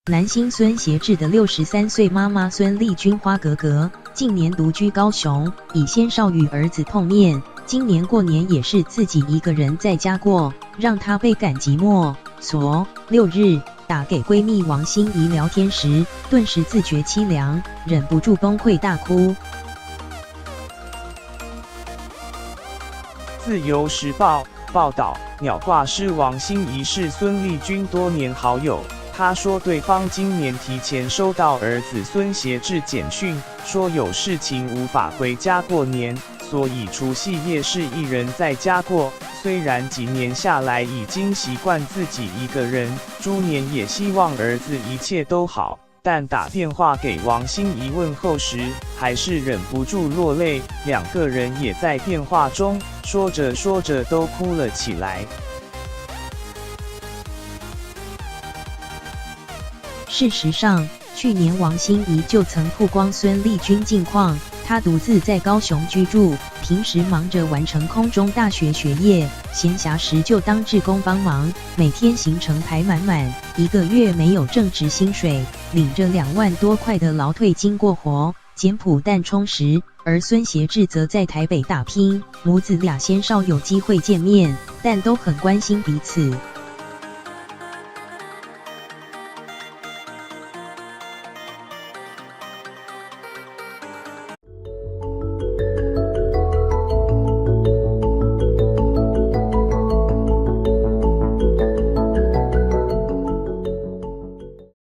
男星孙协志的63岁妈妈孙丽君花格格，近年独居高雄，已先少与儿子碰面。今年过年也是自己一个人在家过，让她倍感寂寞。6日打给闺蜜王心怡聊天时，顿时自觉凄凉，忍不住崩溃大哭。自由时报报道，鸟挂师王心怡是孙丽君多年好友。她说，对方今年提前收到儿子孙协志简讯，说有事情无法回家过年，所以除夕夜是一人在家过。虽然几年下来已经习惯自己一个人，猪年也希望儿子一切都好，但打电话给王心怡问候时，还是忍不住落泪。两个人也在电话中说着说着都哭了起来。事实上，去年王心怡就曾曝光孙丽君近况，她独自在高雄居住，平时忙着完成空中大学学业，闲暇时就当志工帮忙，每天行程排满满，一个月没有正职薪水，领着2万多块的劳退金过活，简朴但充实。而孙协志则在台北打拼，母子俩鲜少有机会见面，但都很关心彼此。